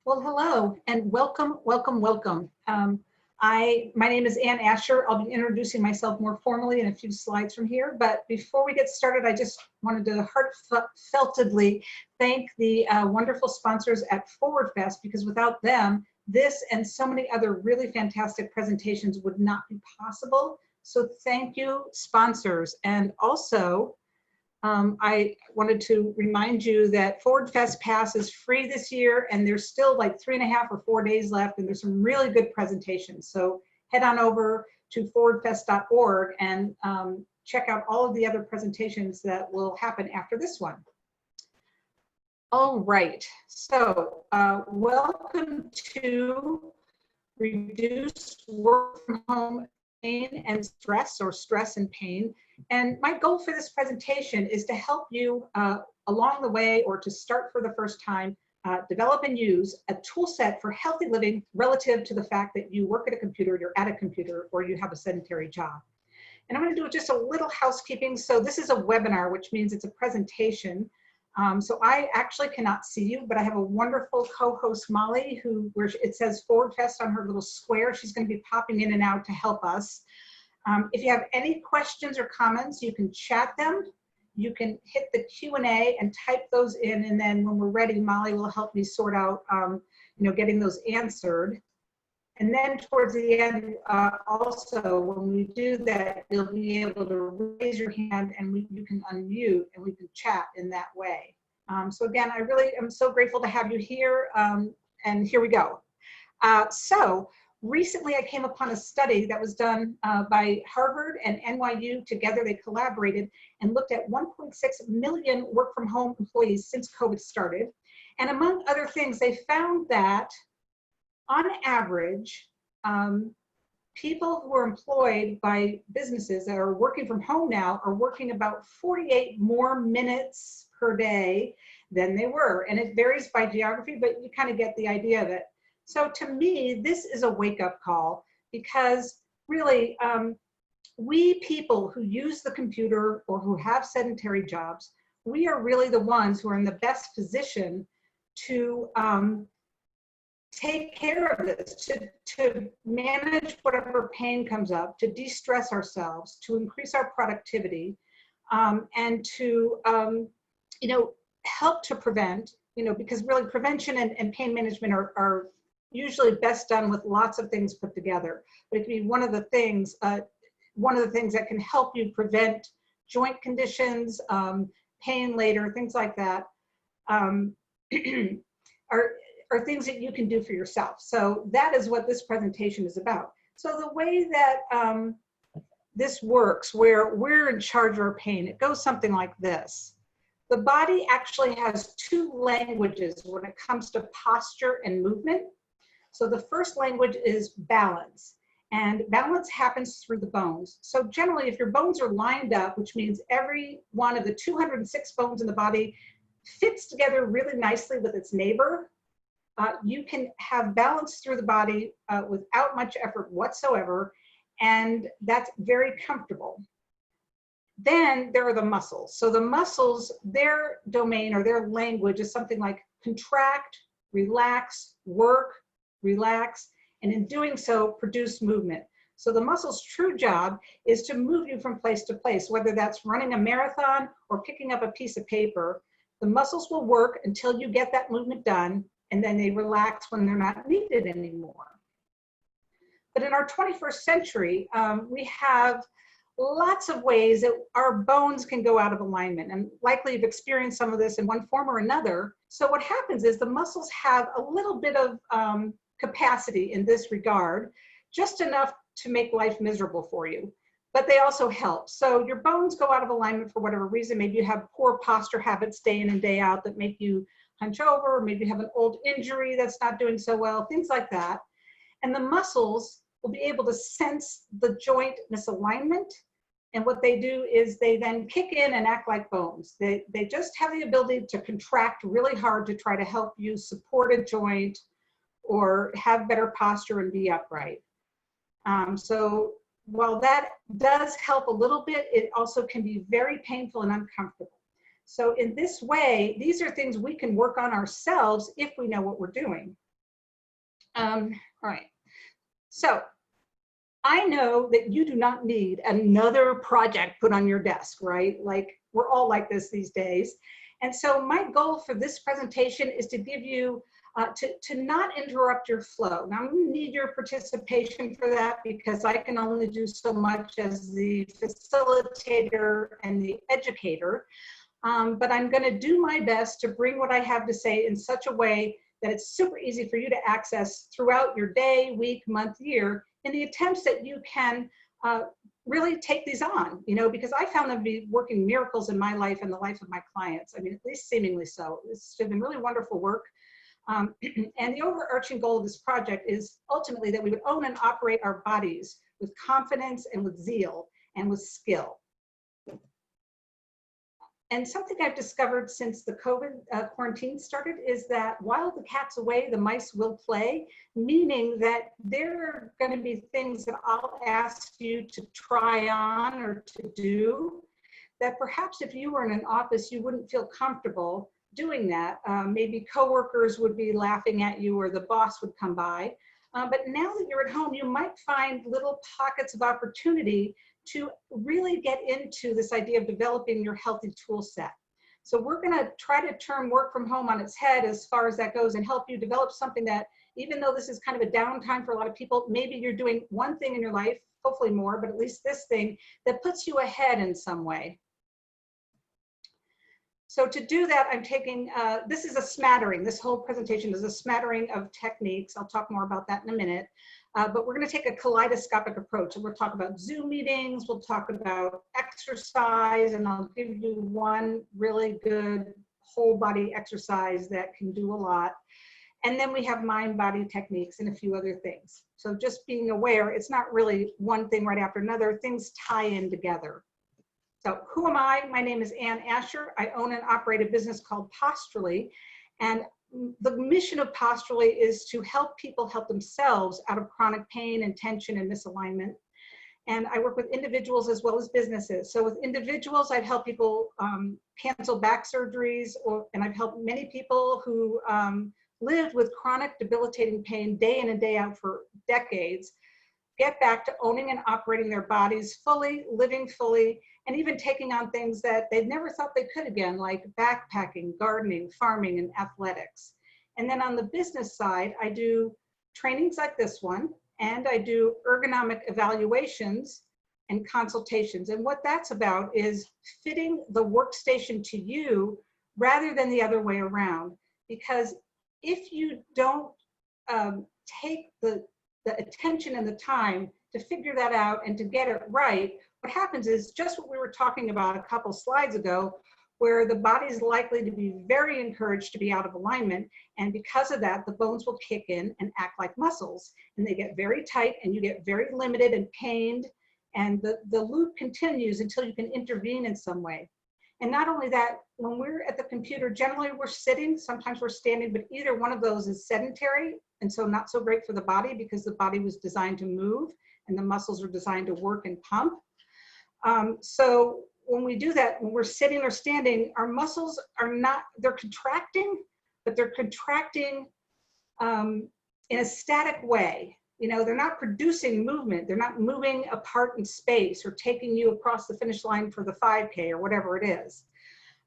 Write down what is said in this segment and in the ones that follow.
Well, hello and welcome, welcome, welcome. My name is Ann Asher. I'll be introducing myself more formally in a few slides from here. But before we get started, I just wanted to heartfeltedly thank the wonderful sponsors at Forward Fest, because without them, this and so many other really fantastic presentations would not be possible. So thank you, sponsors. And also, I wanted to remind you that Forward Fest Pass is free this year, and there's still like 3.5 or 4 days left, and there's some really good presentations. So head on over to forwardfest.org and check out all of the other presentations that will happen after this one. All right, so welcome to Reduce Work from Home Pain and Stress, or Stress and Pain. And my goal for this presentation is to help you along the way, or to start for the first time, develop and use a tool set for healthy living relative to the fact that you work at a computer, you're at a computer, or you have a sedentary job. And I'm going to do just a little housekeeping. So this is a webinar, which means it's a presentation. So I actually cannot see you, but I have a wonderful co-host, Molly, where it says Forward Fest on her little square. She's going to be popping in and out to help us. If you have any questions or comments, you can chat them. You can hit the Q&A and type those in, and then when we're ready, Molly will help me sort out, getting those answered. And then towards the end, also, when we do that, you'll be able to raise your hand and you can unmute and we can chat in that way. So again, I really am so grateful to have you here, and here we go. So recently I came upon a study that was done by Harvard and NYU together. They collaborated and looked at 1.6 million work from home employees since COVID started. And among other things, they found that on average, people who are employed by businesses that are working from home now are working about 48 more minutes per day than they were. And it varies by geography, but you kind of get the idea of it. So to me, this is a wake-up call, because really, we people who use the computer or who have sedentary jobs, we are really the ones who are in the best position to take care of this, to manage whatever pain comes up, to de-stress ourselves, to increase our productivity, and to help to prevent, because really prevention and pain management are usually best done with lots of things put together. But it can be one of the things that can help you prevent joint conditions, pain later, things like that, are things that you can do for yourself. So that is what this presentation is about. So the way that this works, where we're in charge of our pain, it goes something like this. The body actually has two languages when it comes to posture and movement. So the first language is balance, and balance happens through the bones. So generally, if your bones are lined up, which means every one of the 206 bones in the body fits together really nicely with its neighbor, you can have balance through the body without much effort whatsoever, and that's very comfortable. Then there are the muscles. So the muscles, their domain or their language is something like contract, relax, work, relax, and in doing so, produce movement. So the muscle's true job is to move you from place to place, whether that's running a marathon or picking up a piece of paper. The muscles will work until you get that movement done, and then they relax when they're not needed anymore. But in our 21st century, we have lots of ways that our bones can go out of alignment, and likely you've experienced some of this in one form or another. So what happens is the muscles have a little bit of capacity in this regard, just enough to make life miserable for you, but they also help. So your bones go out of alignment for whatever reason. Maybe you have poor posture habits day in and day out that make you hunch over, or maybe you have an old injury that's not doing so well, things like that. And the muscles will be able to sense the joint misalignment. And what they do is they then kick in and act like bones. They just have the ability to contract really hard to try to help you support a joint or have better posture and be upright. So while that does help a little bit, it also can be very painful and uncomfortable. So in this way, these are things we can work on ourselves if we know what we're doing. All right. So I know that you do not need another project put on your desk, right? Like we're all like this these days. And so my goal for this presentation is to give you, to not interrupt your flow. Now I'm gonna need your participation for that because I can only do so much as the facilitator and the educator. But I'm gonna do my best to bring what I have to say in such a way that it's super easy for you to access throughout your day, week, month, year, in the attempts that you can really take these on, you know, because I found them to be working miracles in my life and the life of my clients. I mean, at least seemingly so. It's been really wonderful work. And the overarching goal of this project is ultimately that we would own and operate our bodies with confidence and with zeal and with skill. And something I've discovered since the COVID quarantine started is that while the cat's away, the mice will play, meaning that there are going to be things that I'll ask you to try on or to do that perhaps if you were in an office, you wouldn't feel comfortable doing that. Maybe coworkers would be laughing at you or the boss would come by. But now that you're at home, you might find little pockets of opportunity to really get into this idea of developing your healthy tool set. So we're gonna try to turn work from home on its head as far as that goes and help you develop something that, even though this is kind of a downtime for a lot of people, maybe you're doing one thing in your life, hopefully more, but at least this thing that puts you ahead in some way. So to do that, I'm taking, this is a smattering, this whole presentation is a smattering of techniques. I'll talk more about that in a minute. But we're gonna take a kaleidoscopic approach. And we'll talk about Zoom meetings, we'll talk about exercise, and I'll give you one really good whole body exercise that can do a lot. And then we have mind body techniques and a few other things. So just being aware, it's not really one thing right after another, things tie in together. So who am I? My name is Ann Asher. I own and operate a business called Posturally. And the mission of Posturally is to help people help themselves out of chronic pain and tension and misalignment. And I work with individuals as well as businesses. So with individuals, I've helped people cancel back surgeries, and I've helped many people who lived with chronic debilitating pain day in and day out for decades, get back to owning and operating their bodies fully, living fully, and even taking on things that they'd never thought they could again, like backpacking, gardening, farming, and athletics. And then on the business side, I do trainings like this one, and I do ergonomic evaluations and consultations. And what that's about is fitting the workstation to you rather than the other way around. Because if you don't take the attention and the time to figure that out and to get it right, what happens is just what we were talking about a couple slides ago, where the body is likely to be very encouraged to be out of alignment. And because of that, the bones will kick in and act like muscles. And they get very tight and you get very limited and pained. And the loop continues until you can intervene in some way. And not only that, when we're at the computer, generally we're sitting, sometimes we're standing, but either one of those is sedentary. And so not so great for the body because the body was designed to move and the muscles are designed to work and pump. So when we do that, when we're sitting or standing, our muscles are not, they're contracting, but they're contracting in a static way. You know, they're not producing movement. They're not moving apart in space or taking you across the finish line for the 5K or whatever it is.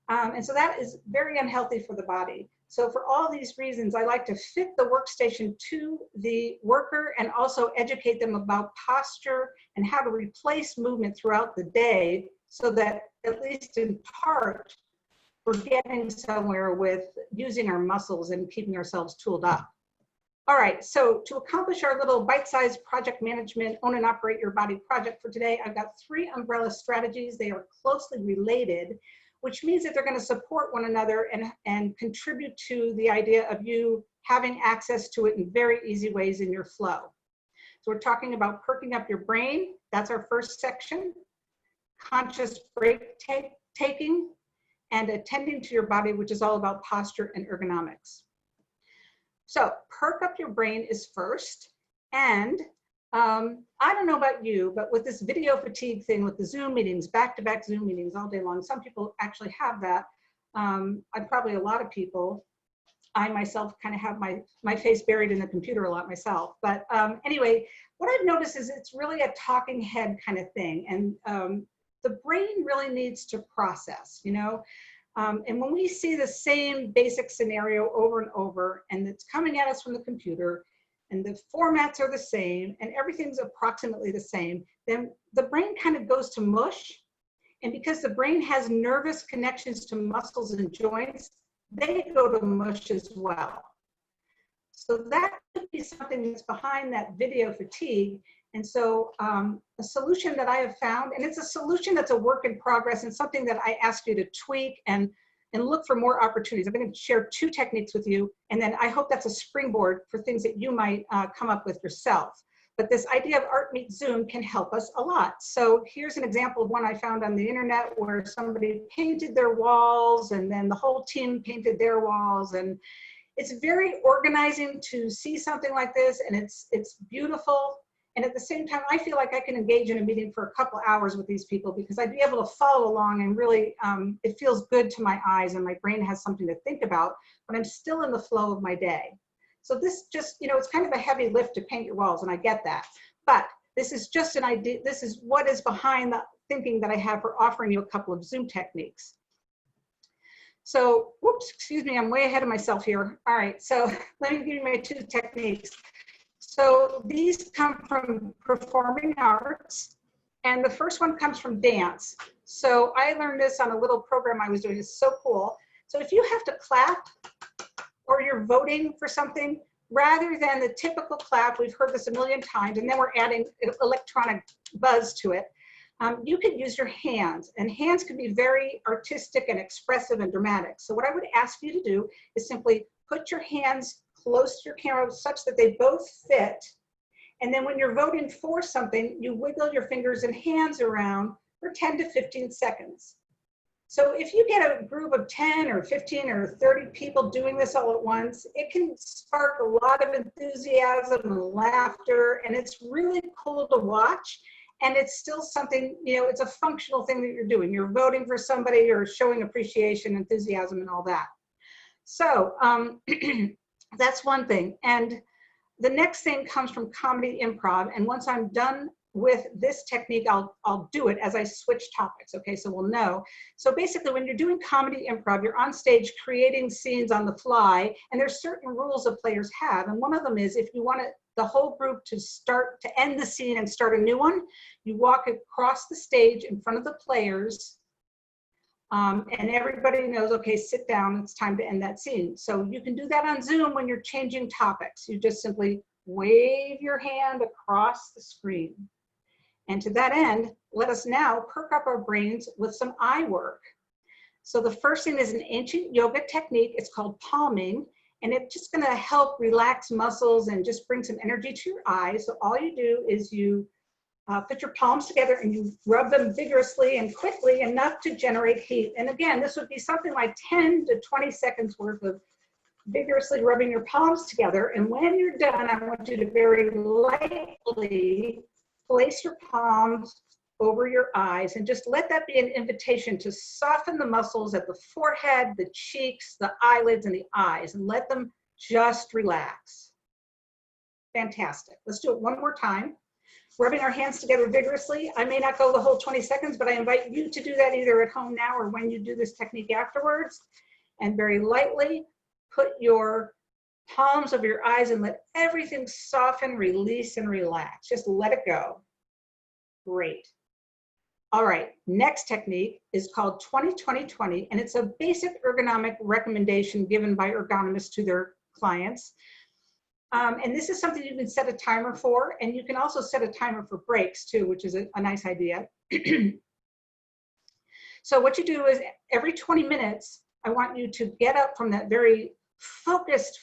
And so that is very unhealthy for the body. So for all these reasons, I like to fit the workstation to the worker and also educate them about posture and how to replace movement throughout the day so that at least in part, we're getting somewhere with using our muscles and keeping ourselves tooled up. All right, so to accomplish our little bite-sized project management, own and operate your body project for today, I've got 3 umbrella strategies. They are closely related, which means that they're going to support one another and contribute to the idea of you having access to it in very easy ways in your flow. So we're talking about perking up your brain. That's our first section. Conscious break taking and attending to your body, which is all about posture and ergonomics. So perk up your brain is first. And I don't know about you, but with this video fatigue thing, with the Zoom meetings, back-to-back Zoom meetings all day long, some people actually have that. Probably a lot of people. I myself kind of have my face buried in the computer a lot myself. But anyway, what I've noticed is it's really a talking head kind of thing. And the brain really needs to process, you know? And when we see the same basic scenario over and over, and it's coming at us from the computer, and the formats are the same, and everything's approximately the same, then the brain kind of goes to mush. And because the brain has nervous connections to muscles and joints, they go to mush as well. So that could be something that's behind that video fatigue. And so a solution that I have found, and it's a solution that's a work in progress and something that I ask you to tweak and look for more opportunities. I'm going to share 2 techniques with you, and then I hope that's a springboard for things that you might come up with yourself. But this idea of art meets Zoom can help us a lot. So here's an example of one I found on the internet where somebody painted their walls, and then the whole team painted their walls. And it's very organizing to see something like this, and it's beautiful. And at the same time, I feel like I can engage in a meeting for a couple hours with these people because I'd be able to follow along, and really, it feels good to my eyes, and my brain has something to think about, but I'm still in the flow of my day. So this just, you know, it's kind of a heavy lift to paint your walls, and I get that. But this is just an idea. This is what is behind the thinking that I have for offering you a couple of Zoom techniques. So, whoops, excuse me, I'm way ahead of myself here. All right, so let me give you my 2 techniques. So these come from performing arts, and the first one comes from dance. So I learned this on a little program I was doing. It's so cool. So if you have to clap or you're voting for something, rather than the typical clap, we've heard this a million times, and then we're adding electronic buzz to it, you could use your hands, and hands can be very artistic and expressive and dramatic. So what I would ask you to do is simply put your hands close to your camera such that they both fit. And then when you're voting for something, you wiggle your fingers and hands around for 10 to 15 seconds. So if you get a group of 10 or 15 or 30 people doing this all at once, it can spark a lot of enthusiasm and laughter, and it's really cool to watch. And it's still something, you know, it's a functional thing that you're doing. You're voting for somebody or showing appreciation, enthusiasm, and all that. So, that's one thing. And the next thing comes from comedy improv. And once I'm done with this technique, I'll do it as I switch topics. Okay, so we'll know. So basically, when you're doing comedy improv, you're on stage creating scenes on the fly, and there's certain rules that players have. And one of them is if you want the whole group to end the scene and start a new one, you walk across the stage in front of the players. And everybody knows, okay, sit down, it's time to end that scene. So you can do that on Zoom when you're changing topics. You just simply wave your hand across the screen. And to that end, let us now perk up our brains with some eye work. So the first thing is an ancient yoga technique. It's called palming, and it's just gonna help relax muscles and just bring some energy to your eyes. So all you do is you put your palms together and you rub them vigorously and quickly enough to generate heat. And again, this would be something like 10 to 20 seconds worth of vigorously rubbing your palms together. And when you're done, I want you to very lightly place your palms over your eyes and just let that be an invitation to soften the muscles at the forehead, the cheeks, the eyelids, and the eyes, and let them just relax. Fantastic. Let's do it one more time. Rubbing our hands together vigorously. I may not go the whole 20 seconds, but I invite you to do that either at home now or when you do this technique afterwards. And very lightly put your palms over your eyes and let everything soften, release, and relax. Just let it go. Great. All right, next technique is called 20-20-20, and it's a basic ergonomic recommendation given by ergonomists to their clients. And this is something you can set a timer for, and you can also set a timer for breaks too, which is a nice idea. So what you do is every 20 minutes, I want you to get up from that very focused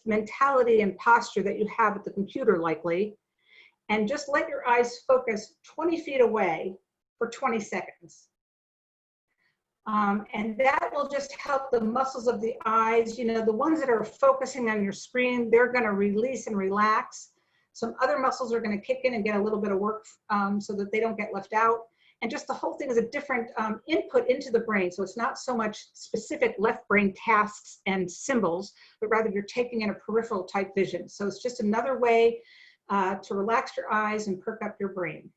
mentality and posture that you have at the computer likely, and just let your eyes focus 20 feet away for 20 seconds. And that will just help the muscles of the eyes, you know, the ones that are focusing on your screen, they're gonna release and relax. Some other muscles are gonna kick in and get a little bit of work so that they don't get left out. And just the whole thing is a different input into the brain. So it's not so much specific left brain tasks and symbols, but rather you're taking in a peripheral type vision. So it's just another way to relax your eyes and perk up your brain.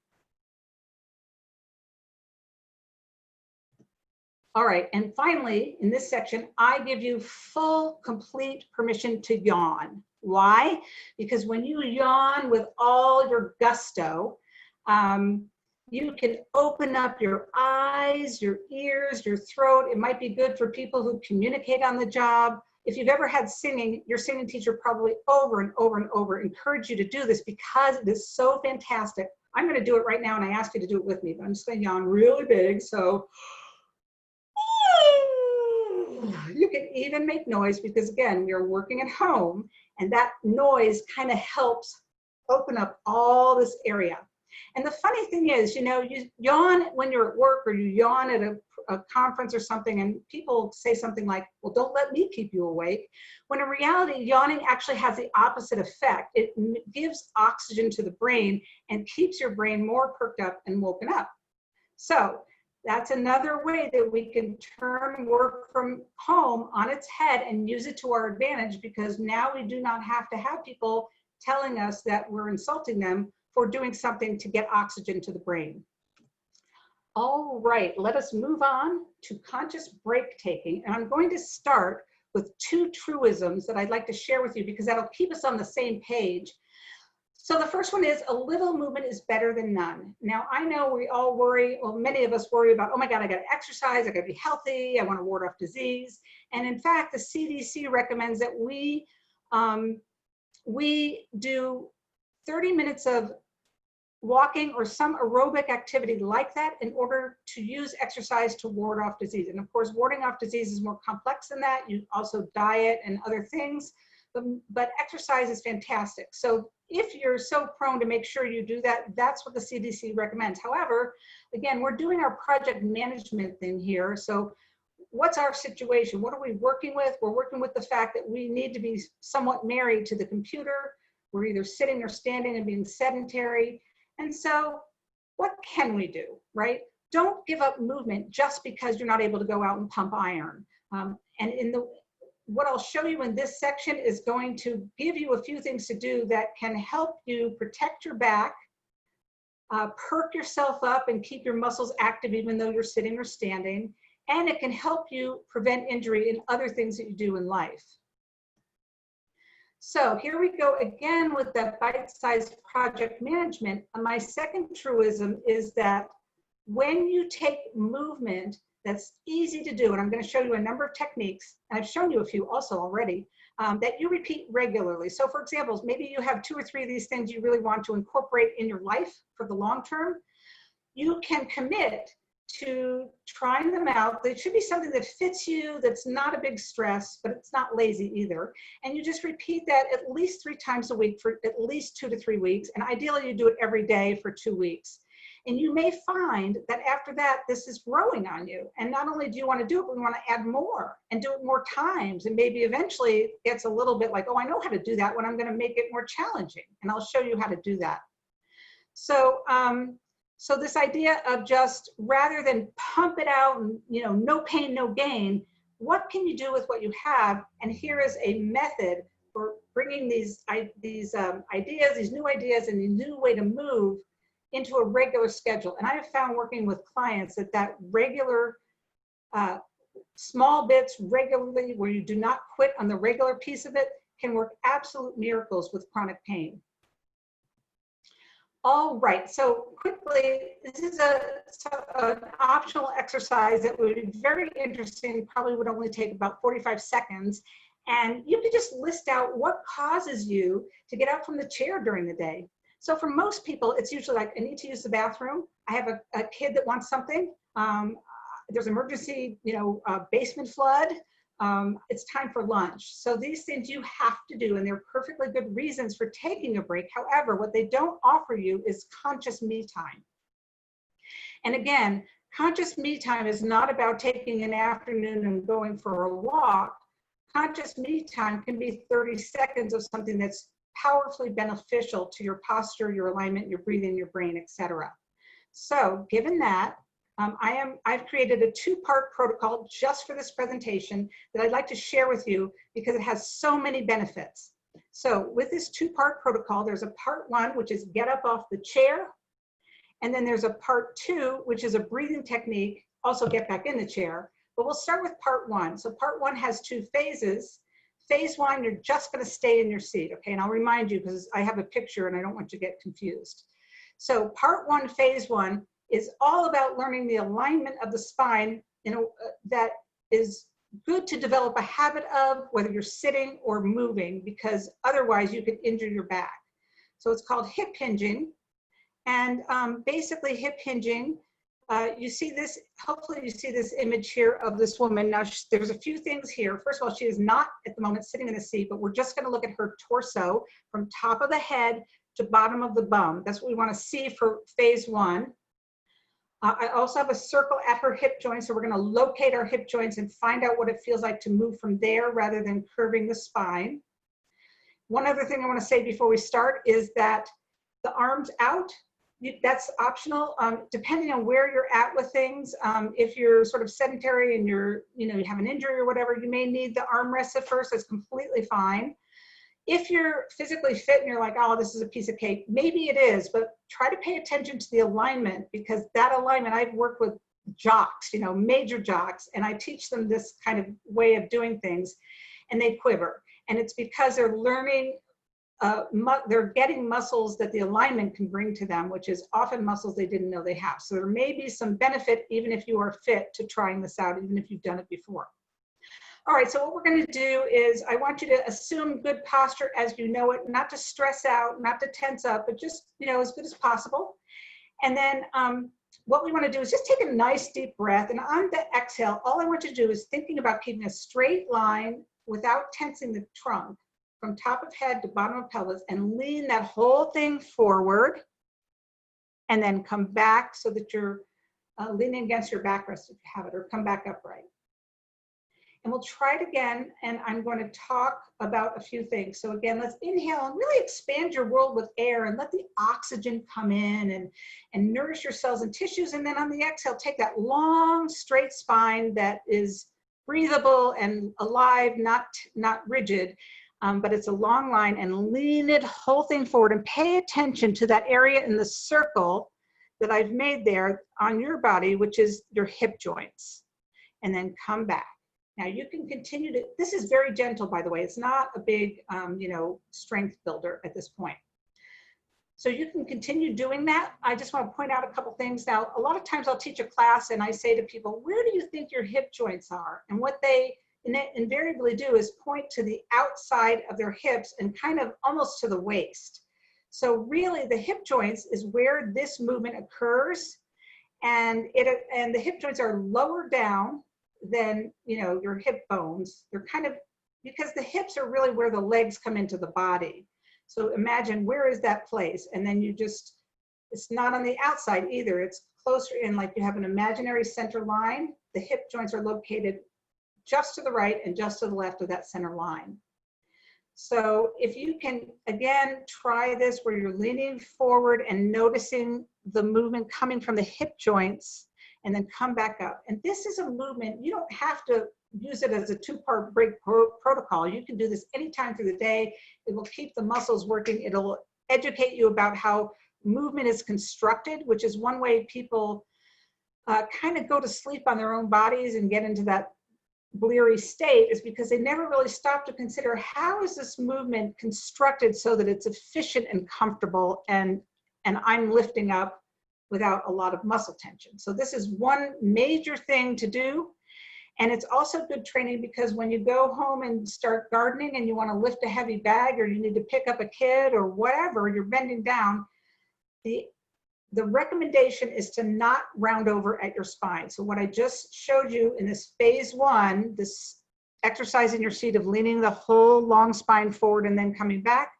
All right, and finally, in this section, I give you full, complete permission to yawn. Why? Because when you yawn with all your gusto, you can open up your eyes, your ears, your throat. It might be good for people who communicate on the job. If you've ever had singing, your singing teacher probably over and over and over encouraged you to do this because it is so fantastic. I'm going to do it right now, and I ask you to do it with me, but I'm just going to yawn really big. So you can even make noise because, again, you're working at home, and that noise kind of helps open up all this area. And the funny thing is, you know, you yawn when you're at work, or you yawn at a conference or something, and people say something like, well, don't let me keep you awake. When in reality, yawning actually has the opposite effect. It gives oxygen to the brain and keeps your brain more perked up and woken up. So that's another way that we can turn work from home on its head and use it to our advantage, because now we do not have to have people telling us that we're insulting them for doing something to get oxygen to the brain. All right, let us move on to conscious break taking. And I'm going to start with 2 truisms that I'd like to share with you because that'll keep us on the same page. So the first one is, a little movement is better than none. Now, I know we all worry, well, many of us worry about, oh my God, I gotta exercise, I gotta be healthy, I wanna ward off disease. And in fact, the CDC recommends that we do 30 minutes of walking or some aerobic activity like that in order to use exercise to ward off disease. And of course, warding off disease is more complex than that. You also diet and other things, but exercise is fantastic. So if you're so prone to make sure you do that, that's what the CDC recommends. However, again, we're doing our project management thing here. So what's our situation? What are we working with? We're working with the fact that we need to be somewhat married to the computer. We're either sitting or standing and being sedentary. And so what can we do, right? Don't give up movement just because you're not able to go out and pump iron. And what I'll show you in this section is going to give you a few things to do that can help you protect your back, perk yourself up and keep your muscles active even though you're sitting or standing, and it can help you prevent injury in other things that you do in life. So here we go again with that bite-sized project management. My second truism is that when you take movement that's easy to do, and I'm going to show you a number of techniques, and I've shown you a few also already, that you repeat regularly. So for example, maybe you have 2 or 3 of these things you really want to incorporate in your life for the long term. You can commit to trying them out. They should be something that fits you, that's not a big stress, but it's not lazy either. And you just repeat that at least 3 times a week for at least 2 to 3 weeks. And ideally you do it every day for 2 weeks. And you may find that after that, this is growing on you. And not only do you want to do it, but you want to add more and do it more times. And maybe eventually it gets a little bit like, oh, I know how to do that when I'm going to make it more challenging. And I'll show you how to do that. So this idea of just, rather than pump it out and, you know, no pain, no gain, what can you do with what you have? And here is a method for bringing these ideas, these new ideas and a new way to move into a regular schedule. And I have found working with clients that regular, small bits regularly, where you do not quit on the regular piece of it, can work absolute miracles with chronic pain. All right, so quickly, this is an optional exercise that would be very interesting, probably would only take about 45 seconds. And you could just list out what causes you to get up from the chair during the day. So for most people, it's usually like, I need to use the bathroom. I have a kid that wants something. There's emergency, basement flood. It's time for lunch. So these things you have to do, and they're perfectly good reasons for taking a break. However, what they don't offer you is conscious me time. And again, conscious me time is not about taking an afternoon and going for a walk. Conscious me time can be 30 seconds of something that's powerfully beneficial to your posture, your alignment, your breathing, your brain, etc. So given that, I've created a two-part protocol just for this presentation that I'd like to share with you because it has so many benefits. So with this two-part protocol, there's a part one, which is get up off the chair. And then there's a part two, which is a breathing technique, also get back in the chair. But we'll start with part one. So part one has two phases. Phase one, you're just gonna stay in your seat, okay? And I'll remind you because I have a picture and I don't want you to get confused. So part one, phase one, is all about learning the alignment of the spine that is good to develop a habit of, whether you're sitting or moving, because otherwise you could injure your back. So it's called hip hinging. And basically hip hinging, you see this, hopefully you see this image here of this woman. Now there's a few things here. First of all, she is not at the moment sitting in a seat, but we're just gonna look at her torso from top of the head to bottom of the bum. That's what we wanna see for phase one. I also have a circle at her hip joint, so we're gonna locate our hip joints and find out what it feels like to move from there rather than curving the spine. One other thing I wanna say before we start is that the arms out, that's optional, depending on where you're at with things. If you're sort of sedentary and you have an injury or whatever, you may need the armrests at first, that's completely fine. If you're physically fit and you're like, oh, this is a piece of cake, maybe it is, but try to pay attention to the alignment, because that alignment, I've worked with jocks, major jocks, and I teach them this kind of way of doing things, and they quiver. And it's because they're learning, they're getting muscles that the alignment can bring to them, which is often muscles they didn't know they have. So there may be some benefit, even if you are fit, to trying this out, even if you've done it before. All right, so what we're gonna do is I want you to assume good posture as you know it, not to stress out, not to tense up, but just, as good as possible. And then what we wanna do is just take a nice deep breath, and on the exhale, all I want you to do is thinking about keeping a straight line without tensing the trunk from top of head to bottom of pelvis, and lean that whole thing forward, and then come back so that you're leaning against your backrest if you have it, or come back upright. And we'll try it again, and I'm going to talk about a few things. So again, let's inhale and really expand your world with air and let the oxygen come in and nourish your cells and tissues. And then on the exhale, take that long, straight spine that is breathable and alive, not rigid, but it's a long line, and lean it whole thing forward and pay attention to that area in the circle that I've made there on your body, which is your hip joints. And then come back. Now you can continue to, this is very gentle, by the way. It's not a big, strength builder at this point. So you can continue doing that. I just want to point out a couple things. Now, a lot of times I'll teach a class and I say to people, where do you think your hip joints are? And what they invariably do is point to the outside of their hips and kind of almost to the waist. So really the hip joints is where this movement occurs, and the hip joints are lower down than your hip bones. They're kind of, because the hips are really where the legs come into the body. So imagine, where is that place? And then it's not on the outside either. It's closer in, like you have an imaginary center line. The hip joints are located just to the right and just to the left of that center line. So if you can, again, try this where you're leaning forward and noticing the movement coming from the hip joints, and then come back up. And this is a movement, you don't have to use it as a two-part break protocol. You can do this anytime through the day. It will keep the muscles working. It'll educate you about how movement is constructed, which is one way people kind of go to sleep on their own bodies and get into that bleary state, is because they never really stop to consider, how is this movement constructed so that it's efficient and comfortable, and I'm lifting up without a lot of muscle tension. So this is one major thing to do. And it's also good training, because when you go home and start gardening and you want to lift a heavy bag, or you need to pick up a kid or whatever, you're bending down, the recommendation is to not round over at your spine. So what I just showed you in this phase one, this exercise in your seat of leaning the whole long spine forward and then coming back,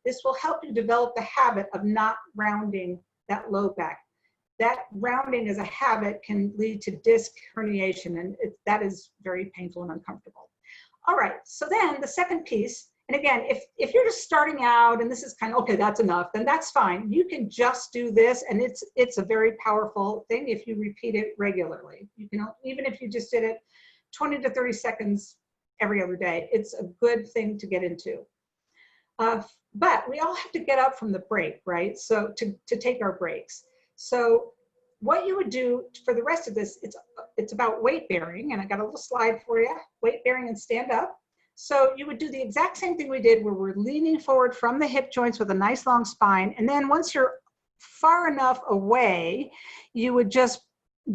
this will help you develop the habit of not rounding that low back. That rounding as a habit can lead to disc herniation, and that is very painful and uncomfortable. All right, so then the second piece, And again, if you're just starting out and this is kind of, okay, that's enough, then that's fine. You can just do this, and it's a very powerful thing if you repeat it regularly. You can, even if you just did it 20 to 30 seconds every other day, it's a good thing to get into. But we all have to get up from the break, right? So to take our breaks. So what you would do for the rest of this, it's about weight bearing, and I got a little slide for you, weight bearing and stand up. So you would do the exact same thing we did where we're leaning forward from the hip joints with a nice long spine. And then once you're far enough away, you would just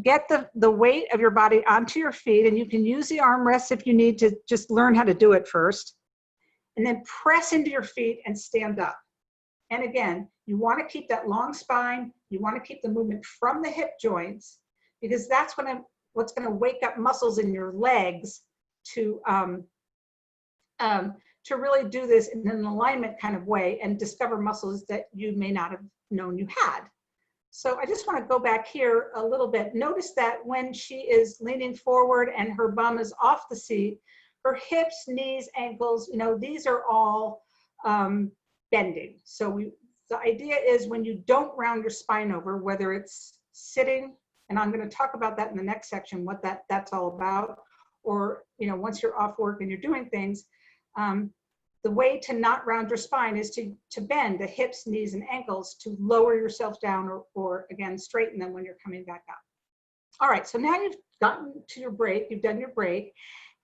get the weight of your body onto your feet, and you can use the armrests if you need to just learn how to do it first. And then press into your feet and stand up. And again, you want to keep that long spine. You want to keep the movement from the hip joints, because that's what's going to wake up muscles in your legs to really do this in an alignment kind of way and discover muscles that you may not have known you had. So I just want to go back here a little bit. Notice that when she is leaning forward and her bum is off the seat, her hips, knees, ankles, these are all bending. So the idea is when you don't round your spine over, whether it's sitting, and I'm going to talk about that in the next section, what that's all about, or once you're off work and you're doing things, the way to not round your spine is to bend the hips, knees, and ankles to lower yourself down, or again, straighten them when you're coming back up. All right, so now you've gotten to your break, you've done your break,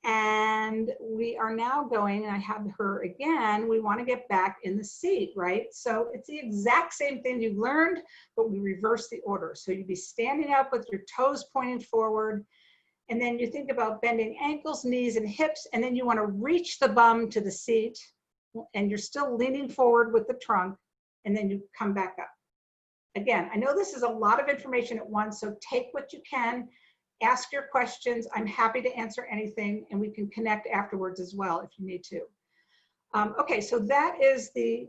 and we are now going, and I have her again, we want to get back in the seat, right? So it's the exact same thing you learned, but we reverse the order. So you'd be standing up with your toes pointing forward, and then you think about bending ankles, knees, and hips, and then you want to reach the bum to the seat, and you're still leaning forward with the trunk, and then you come back up. Again, I know this is a lot of information at once, so take what you can, ask your questions. I'm happy to answer anything, and we can connect afterwards as well if you need to. Okay, so that is the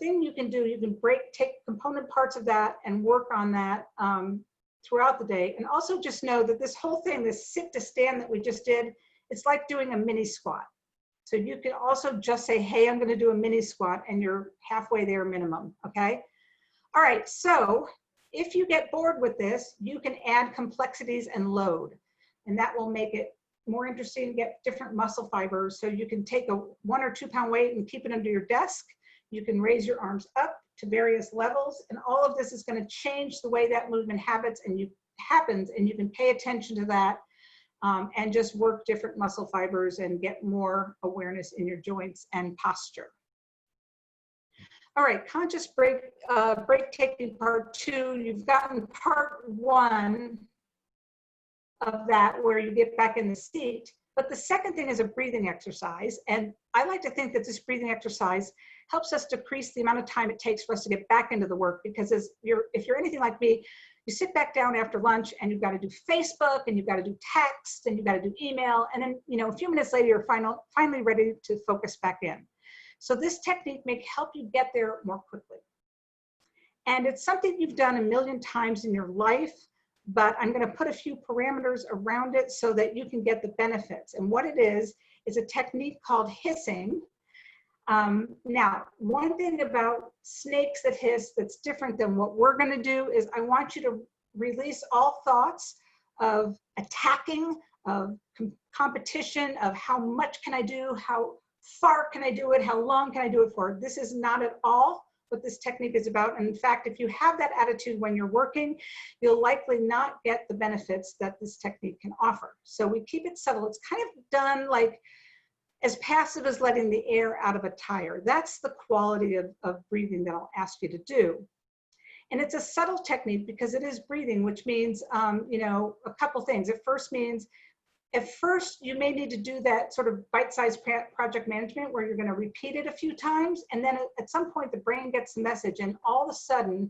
thing you can do. You can take component parts of that and work on that throughout the day. And also just know that this whole thing, this sit to stand that we just did, it's like doing a mini squat. So you can also just say, hey, I'm going to do a mini squat, and you're halfway there minimum, okay? All right, so if you get bored with this, you can add complexities and load, and that will make it more interesting, get different muscle fibers. So you can take a 1 or 2 pound weight and keep it under your desk. You can raise your arms up to various levels, and all of this is going to change the way that movement happens, and you can pay attention to that and just work different muscle fibers and get more awareness in your joints and posture. All right, conscious break taking part 2. You've gotten part 1 of that where you get back in the seat. But the second thing is a breathing exercise. And I like to think that this breathing exercise helps us decrease the amount of time it takes for us to get back into the work, because if you're anything like me, you sit back down after lunch and you've got to do Facebook, and you've got to do text, and you've got to do email. And then, a few minutes later, you're finally ready to focus back in. So this technique may help you get there more quickly. And it's something you've done a million times in your life, but I'm going to put a few parameters around it so that you can get the benefits. And what it is a technique called hissing. Now, one thing about snakes that hiss that's different than what we're going to do is I want you to release all thoughts of attacking, of competition, of how much can I do, how far can I do it, how long can I do it for. This is not at all what this technique is about. And in fact, if you have that attitude when you're working, you'll likely not get the benefits that this technique can offer. So we keep it subtle. It's kind of done like as passive as letting the air out of a tire. That's the quality of breathing that I'll ask you to do. And it's a subtle technique because it is breathing, which means, a couple things. It first means, at first, you may need to do that sort of bite-sized project management where you're going to repeat it a few times. And then at some point, the brain gets the message. And all of a sudden,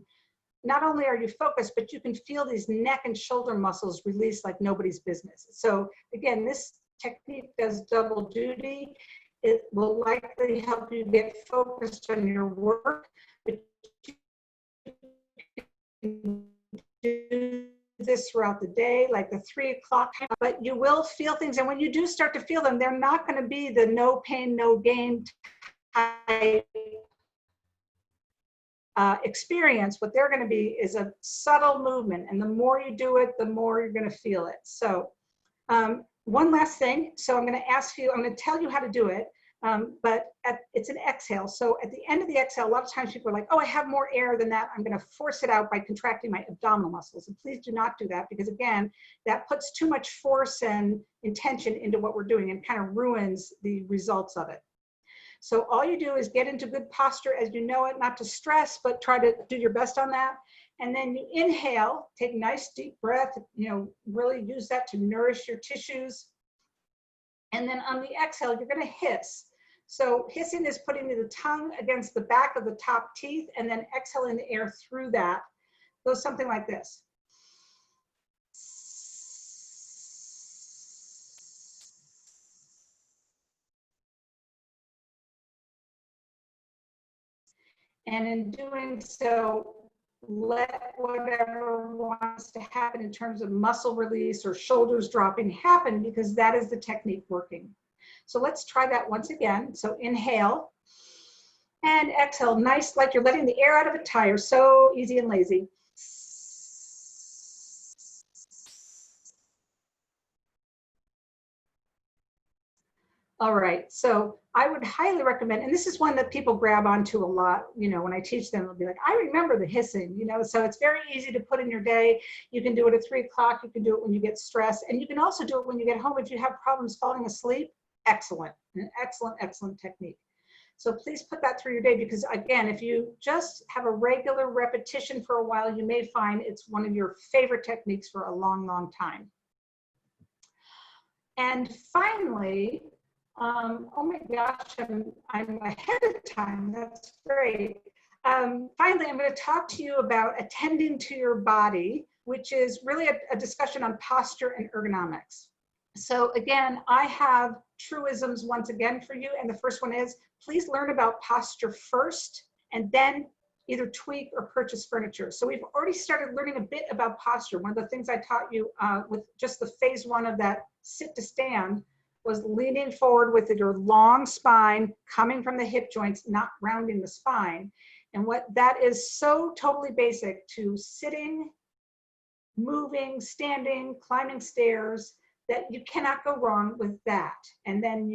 not only are you focused, but you can feel these neck and shoulder muscles release like nobody's business. So again, this technique does double duty. It will likely help you get focused on your work, but you can do this throughout the day, like the 3 o'clock, but you will feel things. And when you do start to feel them, they're not going to be the no pain, no gain type experience, what they're going to be is a subtle movement. And the more you do it, the more you're going to feel it. So one last thing. So I'm going to ask you, I'm going to tell you how to do it. But it's an exhale. So at the end of the exhale, a lot of times people are like, oh, I have more air than that. I'm going to force it out by contracting my abdominal muscles. And please do not do that, because again, that puts too much force and intention into what we're doing and kind of ruins the results of it. So all you do is get into good posture as you know it, not to stress, but try to do your best on that. And then you inhale, take a nice deep breath, really use that to nourish your tissues. And then on the exhale, you're going to hiss. So hissing is putting the tongue against the back of the top teeth and then exhaling the air through that. Goes something like this. And in doing so, let whatever wants to happen in terms of muscle release or shoulders dropping happen, because that is the technique working. So let's try that once again. So inhale and exhale, nice, like you're letting the air out of a tire, so easy and lazy. All right, so I would highly recommend, and this is one that people grab onto a lot, when I teach them, they'll be like, I remember the hissing, so it's very easy to put in your day. You can do it at 3 o'clock, you can do it when you get stressed, and you can also do it when you get home if you have problems falling asleep. Excellent, an excellent, excellent technique. So please put that through your day, because again, if you just have a regular repetition for a while, you may find it's one of your favorite techniques for a long, long time. And finally, oh my gosh, I'm ahead of time, that's great. Finally, I'm going to talk to you about attending to your body, which is really a discussion on posture and ergonomics. So again, I have truisms once again for you, and the first one is, please learn about posture first, and then either tweak or purchase furniture. So we've already started learning a bit about posture. One of the things I taught you with just the phase 1 of that sit to stand was leaning forward with your long spine coming from the hip joints, not rounding the spine. And what that is so totally basic to sitting, moving, standing, climbing stairs, that you cannot go wrong with that. And then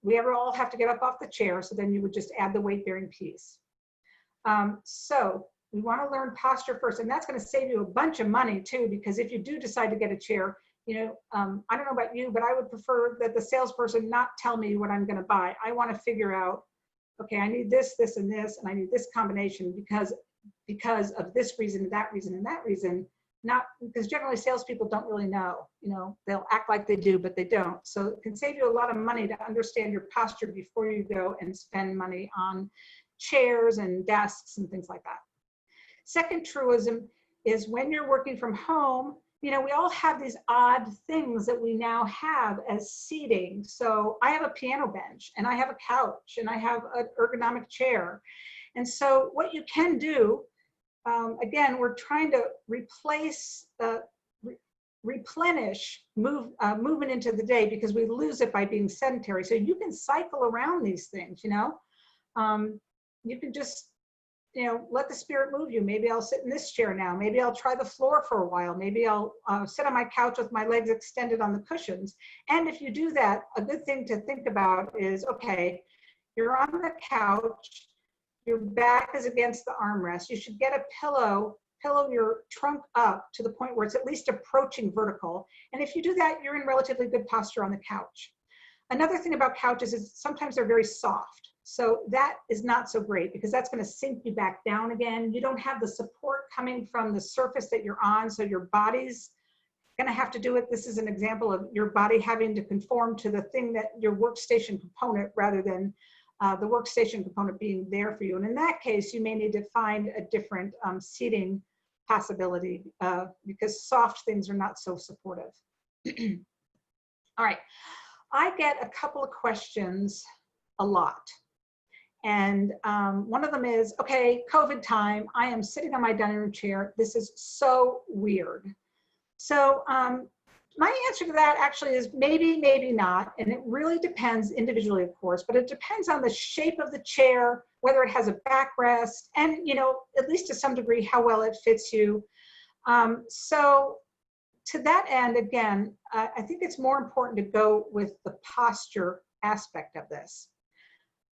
we ever all have to get up off the chair, so then you would just add the weight-bearing piece. So we want to learn posture first, and that's going to save you a bunch of money too, because if you do decide to get a chair, I don't know about you, but I would prefer that the salesperson not tell me what I'm going to buy. I want to figure out, okay, I need this, this, and this, and I need this combination because of this reason, and that reason, and that reason. Not because generally salespeople don't really know. They'll act like they do, but they don't. So it can save you a lot of money to understand your posture before you go and spend money on chairs and desks and things like that. Second truism is when you're working from home, we all have these odd things that we now have as seating. So I have a piano bench, and I have a couch, and I have an ergonomic chair. And so what you can do, again, we're trying to replenish movement into the day, because we lose it by being sedentary. So you can cycle around these things, you can just, let the spirit move you. Maybe I'll sit in this chair now. Maybe I'll try the floor for a while. Maybe I'll sit on my couch with my legs extended on the cushions. And if you do that, a good thing to think about is, okay, you're on the couch, your back is against the armrest. You should get a pillow your trunk up to the point where it's at least approaching vertical. And if you do that, you're in relatively good posture on the couch. Another thing about couches is sometimes they're very soft. So that is not so great, because that's going to sink you back down again. You don't have the support coming from the surface that you're on, so your body's going to have to do it. This is an example of your body having to conform to the thing that your workstation component, rather than the workstation component being there for you. And in that case, you may need to find a different seating possibility, because soft things are not so supportive. All right, I get a couple of questions a lot. And one of them is, okay, COVID time, I am sitting on my dining room chair. This is so weird. So my answer to that actually is maybe, maybe not. And it really depends individually, of course, but it depends on the shape of the chair, whether it has a backrest, and, you know, at least to some degree, how well it fits you. So to that end, again, I think it's more important to go with the posture aspect of this.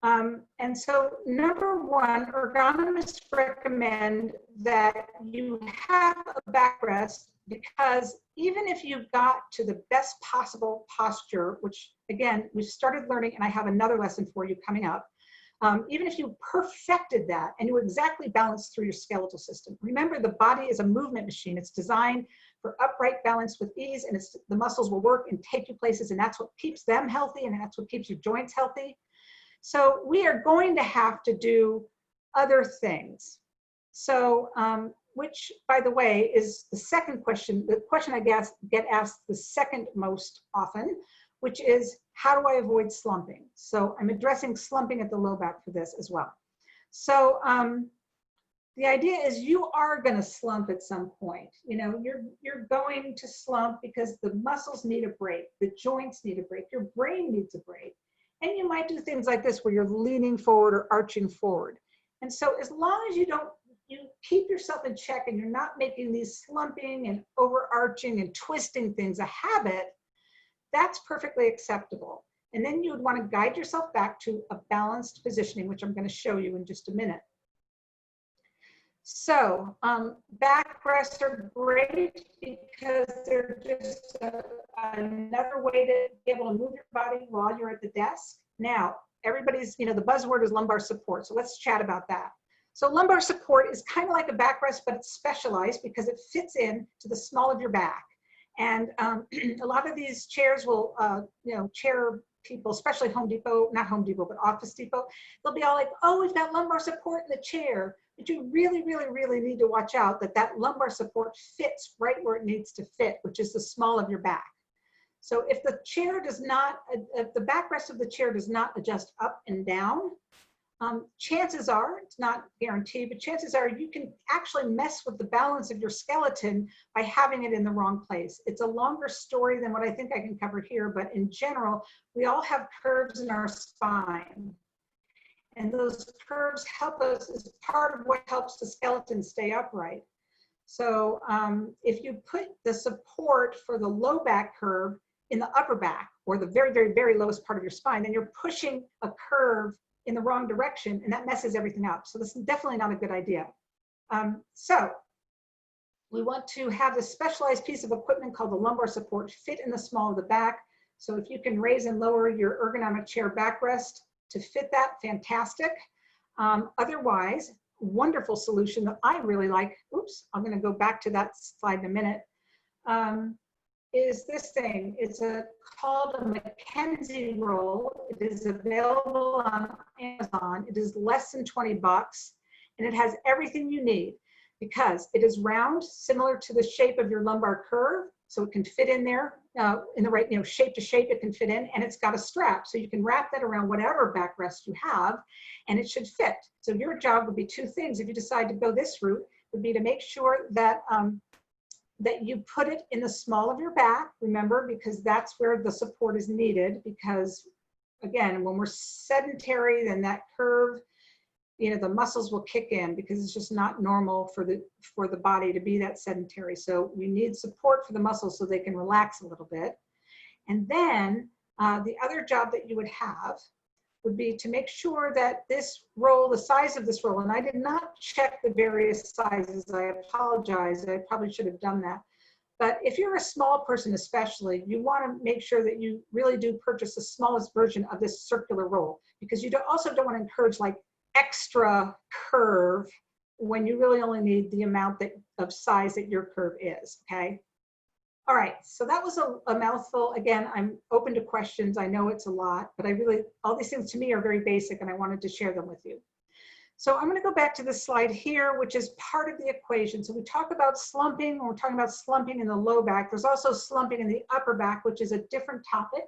And so number one, ergonomists recommend that you have a backrest, because even if you got to the best possible posture, which again, we've started learning, and I have another lesson for you coming up, even if you perfected that and you exactly balanced through your skeletal system. Remember, the body is a movement machine. It's designed for upright balance with ease, and the muscles will work and take you places, and that's what keeps them healthy, and that's what keeps your joints healthy. So we are going to have to do other things. So, which, by the way, is the second question, the question I get asked the second most often, which is, how do I avoid slumping? So I'm addressing slumping at the low back for this as well. So the idea is you are going to slump at some point. You know, you're going to slump because the muscles need a break, the joints need a break, your brain needs a break. And you might do things like this where you're leaning forward or arching forward. And so as long as you keep yourself in check and you're not making these slumping and overarching and twisting things a habit, that's perfectly acceptable. And then you would want to guide yourself back to a balanced positioning, which I'm going to show you in just a minute. So backrests are great because they're just another way to be able to move your body while you're at the desk. Now, everybody's, you know, the buzzword is lumbar support. So let's chat about that. So lumbar support is kind of like a backrest, but it's specialized because it fits in to the small of your back. And a lot of these chairs will, you know, chair people, especially Home Depot, not Home Depot, but Office Depot, they'll be all like, oh, we've got lumbar support in the chair. But you really, really, really need to watch out that that lumbar support fits right where it needs to fit, which is the small of your back. So if the chair does not, if the backrest of the chair does not adjust up and down, chances are, it's not guaranteed, but chances are you can actually mess with the balance of your skeleton by having it in the wrong place. It's a longer story than what I think I can cover here, but in general, we all have curves in our spine. And those curves help us, as part of what helps the skeleton stay upright. So if you put the support for the low back curve in the upper back, or the very, very, very lowest part of your spine, then you're pushing a curve in the wrong direction, and that messes everything up. So this is definitely not a good idea. So we want to have this specialized piece of equipment called the lumbar support fit in the small of the back. So if you can raise and lower your ergonomic chair backrest to fit that, fantastic. Otherwise, wonderful solution that I really like, oops, I'm gonna go back to that slide in a minute, is this thing. It's called a McKenzie Roll. It is available on Amazon. It is less than 20 bucks, and it has everything you need because it is round, similar to the shape of your lumbar curve, so it can fit in there in the right, you know, shape to shape, it can fit in, and it's got a strap, so you can wrap that around whatever backrest you have, and it should fit. So your job would be two things. If you decide to go this route, would be to make sure that that you put it in the small of your back, remember, because that's where the support is needed, because again, when we're sedentary, then that curve, you know, the muscles will kick in because it's just not normal for the body to be that sedentary. So we need support for the muscles so they can relax a little bit. And then the other job that you would have would be to make sure that this roll, the size of this roll, and I did not check the various sizes, I apologize, I probably should have done that. But if you're a small person especially, you want to make sure that you really do purchase the smallest version of this circular roll, because you also don't want to encourage like extra curve when you really only need the amount of size that your curve is, okay? All right, so that was a mouthful. Again, I'm open to questions. I know it's a lot, but all these things to me are very basic and I wanted to share them with you. So I'm gonna go back to this slide here, which is part of the equation. So we talk about slumping, when we're talking about slumping in the low back. There's also slumping in the upper back, which is a different topic.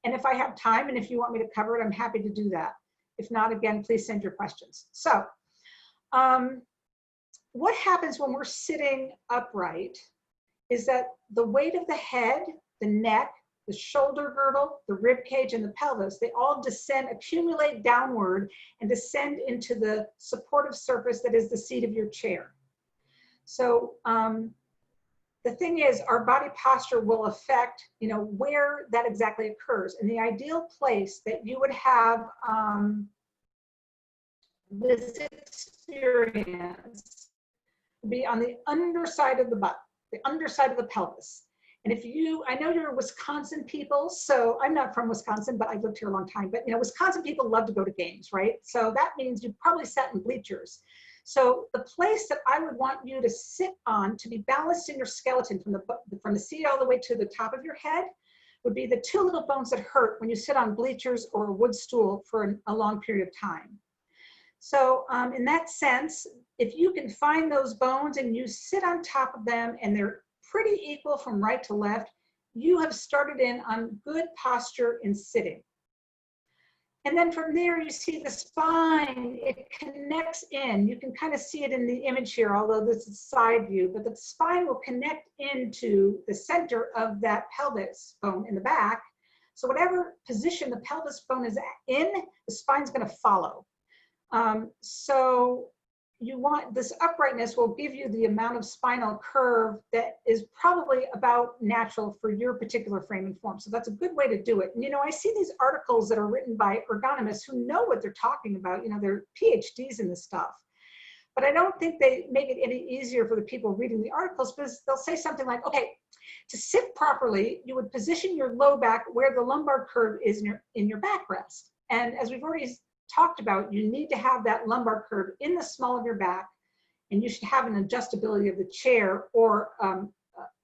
And if I have time and if you want me to cover it, I'm happy to do that. If not, again, please send your questions. So what happens when we're sitting upright is that the weight of the head the neck, the shoulder girdle, the rib cage, and the pelvis, they all descend, accumulate downward, and descend into the supportive surface that is the seat of your chair. So the thing is, our body posture will affect, you know, where that exactly occurs. And the ideal place that you would have this experience would be on the underside of the butt, the underside of the pelvis. And if you, I know you're Wisconsin people, so I'm not from Wisconsin, but I've lived here a long time. But you know, Wisconsin people love to go to games, right? So that means you probably sat in bleachers. So the place that I would want you to sit on to be balanced in your skeleton from the seat all the way to the top of your head would be the two little bones that hurt when you sit on bleachers or a wood stool for a long period of time. So in that sense, if you can find those bones and you sit on top of them and they're pretty equal from right to left, you have started in on good posture in sitting. And then from there, you see the spine, it connects in. You can kind of see it in the image here, although this is side view, but the spine will connect into the center of that pelvis bone in the back. So whatever position the pelvis bone is in, the spine's gonna follow. So you want, this uprightness will give you the amount of spinal curve that is probably about natural for your particular frame and form. So that's a good way to do it. And you know, I see these articles that are written by ergonomists who know what they're talking about. You know, they're PhDs in this stuff. But I don't think they make it any easier for the people reading the articles, because they'll say something like, okay, to sit properly, you would position your low back where the lumbar curve is in your backrest. And as we've already talked about, you need to have that lumbar curve in the small of your back, and you should have an adjustability of the chair or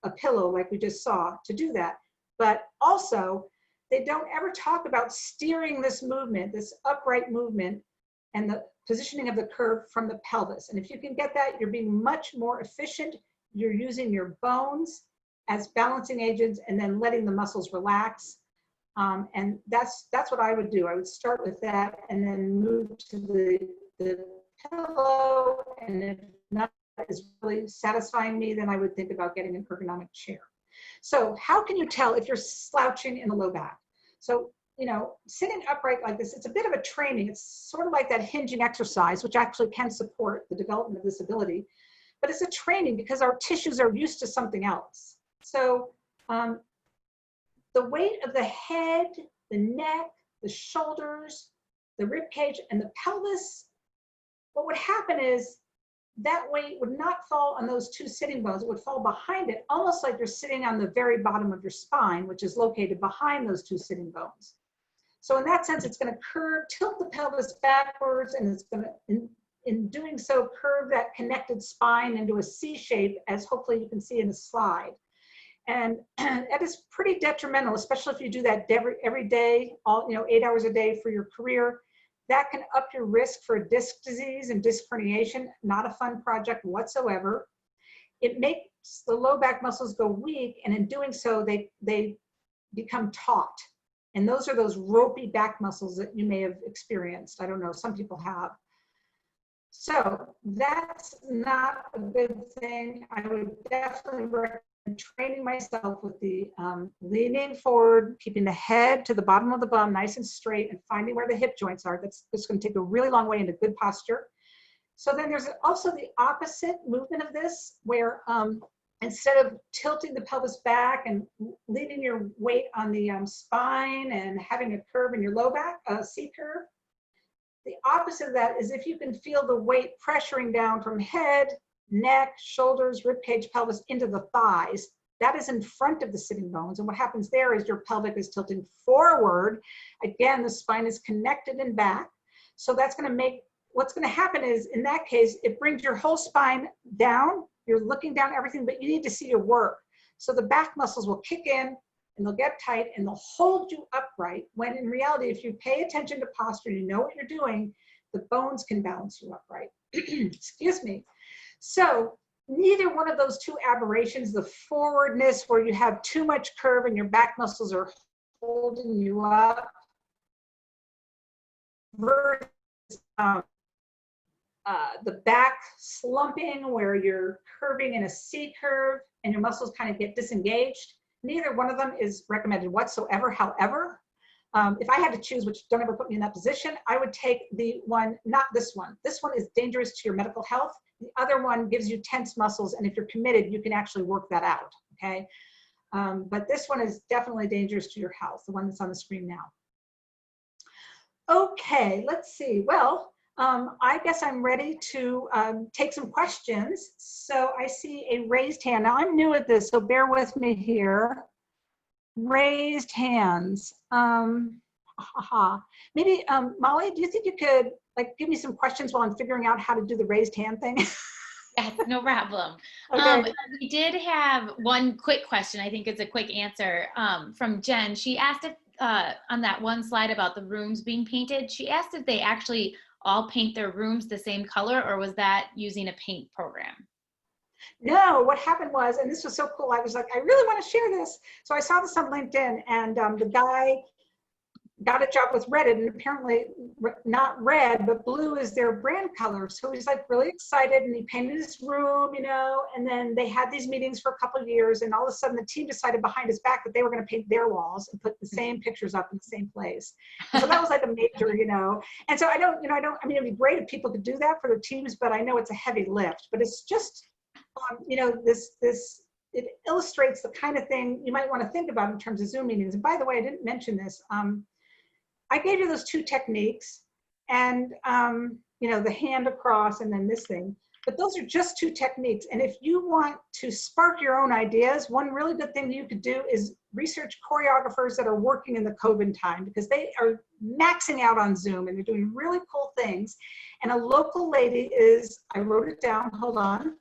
a pillow like we just saw to do that. But also, they don't ever talk about steering this movement, this upright movement, and the positioning of the curve from the pelvis. And if you can get that, you're being much more efficient. You're using your bones as balancing agents and then letting the muscles relax. And that's what I would do. I would start with that and then move to the pillow. And if that is really satisfying me, then I would think about getting an ergonomic chair. So how can you tell if you're slouching in the low back? So, you know, sitting upright like this, it's a bit of a training. It's sort of like that hinging exercise, which actually can support the development of this ability. But it's a training because our tissues are used to something else. So, the weight of the head, the neck, the shoulders, the rib cage, and the pelvis, what would happen is that weight would not fall on those two sitting bones. It would fall behind it, almost like you're sitting on the very bottom of your spine, which is located behind those two sitting bones. So in that sense, it's going to curve, tilt the pelvis backwards, and it's going to, in doing so, curve that connected spine into a C shape, as hopefully you can see in the slide. And that is pretty detrimental, especially if you do that every day, 8 hours a day for your career. That can up your risk for disc disease and disc herniation. Not a fun project whatsoever. It makes the low back muscles go weak, and in doing so, they become taut. And those are those ropey back muscles that you may have experienced. I don't know, some people have. So that's not a good thing. I would definitely recommend training myself with the leaning forward, keeping the head to the bottom of the bum nice and straight, and finding where the hip joints are. That's going to take a really long way into good posture. So then there's also the opposite movement of this, where instead of tilting the pelvis back and leaning your weight on the spine and having a curve in your low back, a C curve, the opposite of that is if you can feel the weight pressuring down from head, neck, shoulders, rib cage, pelvis into the thighs. That is in front of the sitting bones. And what happens there is your pelvic is tilting forward. Again, the spine is connected in back. So that's going to make, what's going to happen is, in that case, it brings your whole spine down. You're looking down everything, but you need to see your work. So the back muscles will kick in and they'll get tight and they'll hold you upright, when in reality, if you pay attention to posture, you know what you're doing, the bones can balance you upright. Excuse me. So neither one of those two aberrations, the forwardness where you have too much curve and your back muscles are holding you up, versus the back slumping where you're curving in a C curve and your muscles kind of get disengaged. Neither one of them is recommended whatsoever. However, if I had to choose, which don't ever put me in that position, I would take the one, not this one. This one is dangerous to your medical health. The other one gives you tense muscles, and if you're committed, you can actually work that out, okay? But this one is definitely dangerous to your health, the one that's on the screen now. Okay, let's see. Well, I guess I'm ready to take some questions. So I see a raised hand. Now I'm new at this, so bear with me here. Raised hands. Maybe, Molly, do you think you could like give me some questions while I'm figuring out how to do the raised hand thing? Yes, no problem. Okay. We did have one quick question. I think it's a quick answer from Jen. She asked if on that one slide about the rooms being painted, she asked if they actually all paint their rooms the same color, or was that using a paint program? No, what happened was, and this was so cool, I was like, I really want to share this. So I saw this on LinkedIn, and the guy got a job with Reddit, and apparently not red, but blue is their brand color. So he's like really excited, and he painted his room, you know, and then they had these meetings for a couple of years, and all of a sudden the team decided behind his back that they were going to paint their walls and put the same pictures up in the same place. And so that was like a major, you know, and so I mean, it'd be great if people could do that for their teams, but I know it's a heavy lift, but it's just, you know, it illustrates the kind of thing you might want to think about in terms of Zoom meetings. And by the way, I didn't mention this. I gave you those two techniques, and you know, the hand across and then this thing, but those are just two techniques. And if you want to spark your own ideas, one really good thing you could do is research choreographers that are working in the COVID time, because they are maxing out on Zoom and they're doing really cool things. And a local lady is, I wrote it down, hold on,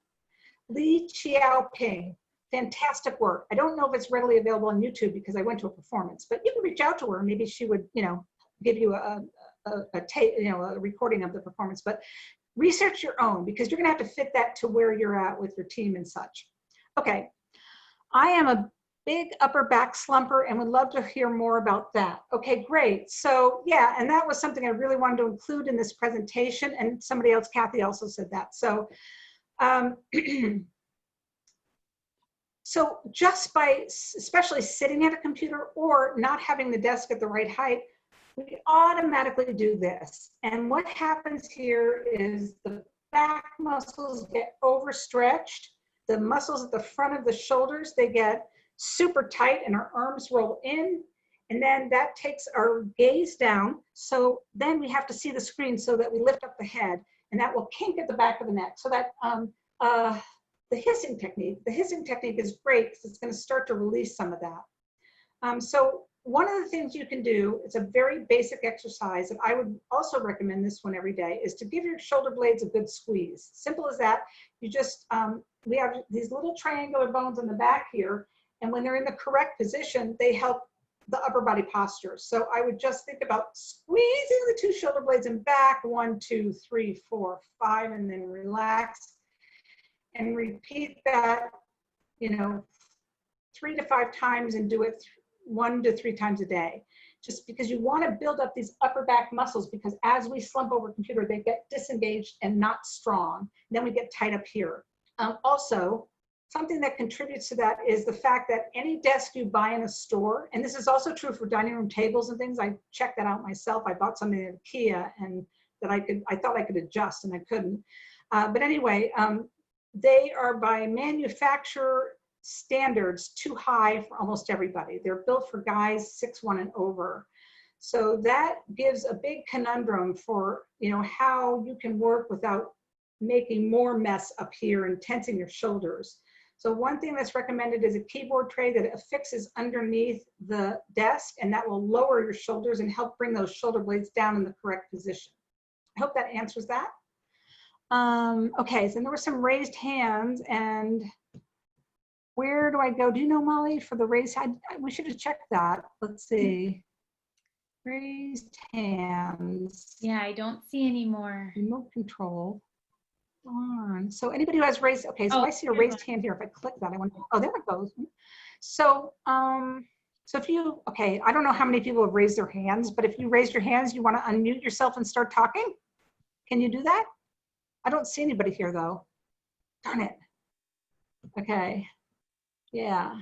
Li Xiaoping. Fantastic work. I don't know if it's readily available on YouTube because I went to a performance, but you can reach out to her. Maybe she would, you know, give you a tape, you know, a recording of the performance. But research your own, because you're going to have to fit that to where you're at with your team and such. Okay, I am a big upper back slumper and would love to hear more about that. Okay, great. So yeah, and that was something I really wanted to include in this presentation. And somebody else, Kathy, also said that. So. So just by especially sitting at a computer or not having the desk at the right height, we automatically do this. And what happens here is the back muscles get overstretched. The muscles at the front of the shoulders, they get super tight and our arms roll in. And then that takes our gaze down. So then we have to see the screen so that we lift up the head, and that will kink at the back of the neck. So that the hissing technique is great because it's going to start to release some of that. So one of the things you can do, it's a very basic exercise, and I would also recommend this one every day, is to give your shoulder blades a good squeeze. Simple as that. You just, we have these little triangular bones in the back here, and when they're in the correct position, they help the upper body posture. So I would just think about squeezing the two shoulder blades in back, 1, 2, 3, 4, 5, and then relax. And repeat that, you know, 3 to 5 times, and do it 1 to 3 times a day. Just because you want to build up these upper back muscles, because as we slump over a computer, they get disengaged and not strong. Then we get tight up here. Also, something that contributes to that is the fact that any desk you buy in a store, and this is also true for dining room tables and things. I checked that out myself. I bought something at IKEA and that I thought I could adjust and I couldn't. But anyway, they are by manufacturer standards too high for almost everybody. They're built for guys 6'1" and over. So that gives a big conundrum for, you know, how you can work without making more mess up here and tensing your shoulders. So one thing that's recommended is a keyboard tray that affixes underneath the desk, and that will lower your shoulders and help bring those shoulder blades down in the correct position. I hope that answers that. Okay, so there were some raised hands, and where do I go? Do you know, Molly, for the raised hand? We should have checked that. Let's see. Raised hands. Yeah, I don't see any more. Remote control. On. So anybody who has raised, okay, so I see a raised hand here. If I click that, I want to, oh, there it goes. So, so if you, okay, I don't know how many people have raised their hands, but if you raise your hands, you want to unmute yourself and start talking? Can you do that? I don't see anybody here though. Darn it. Okay. Yeah.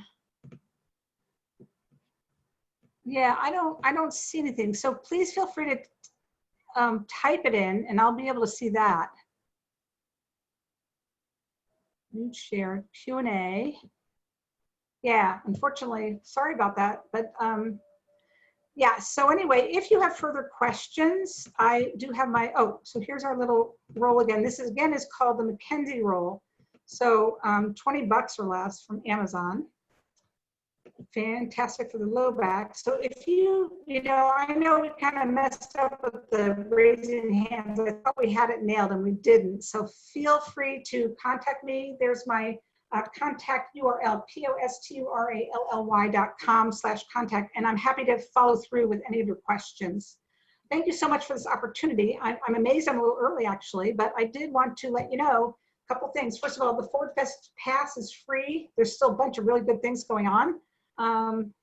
Yeah, I don't see anything. So please feel free to type it in and I'll be able to see that. New share Q&A. Yeah, unfortunately, sorry about that. But yeah, so anyway, if you have further questions, I do have my, oh, so here's our little roll again. This is, again, is called the McKenzie Roll. So $20 or less from Amazon. Fantastic for the low back. So if you know, I know we kind of messed up with the raising hands. I thought we had it nailed and we didn't. So feel free to contact me. There's my contact URL, posturally.com/contact. And I'm happy to follow through with any of your questions. Thank you so much for this opportunity. I'm amazed I'm a little early actually, but I did want to let you know a couple things. First of all, the Ford Fest Pass is free. There's still a bunch of really good things going on. And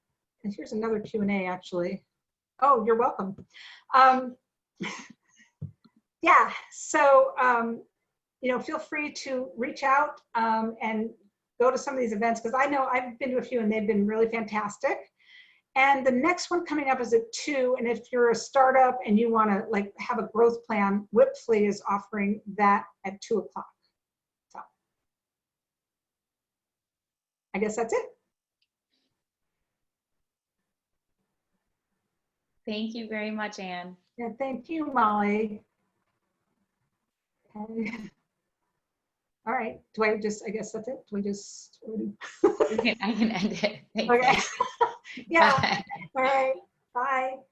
here's another Q&A actually. Oh, you're welcome. Yeah, so, you know, feel free to reach out and go to some of these events because I know I've been to a few and they've been really fantastic. And the next one coming up is at 2. And if you're a startup and you want to like have a growth plan, Whipfly is offering that at 2 o'clock. So I guess that's it. Thank you very much, Anne. Yeah, thank you, Molly. Okay. All right. Do I just, I guess that's it. Do we just, I can end it. Thanks, okay. Anne. Yeah. Bye. All right. Bye.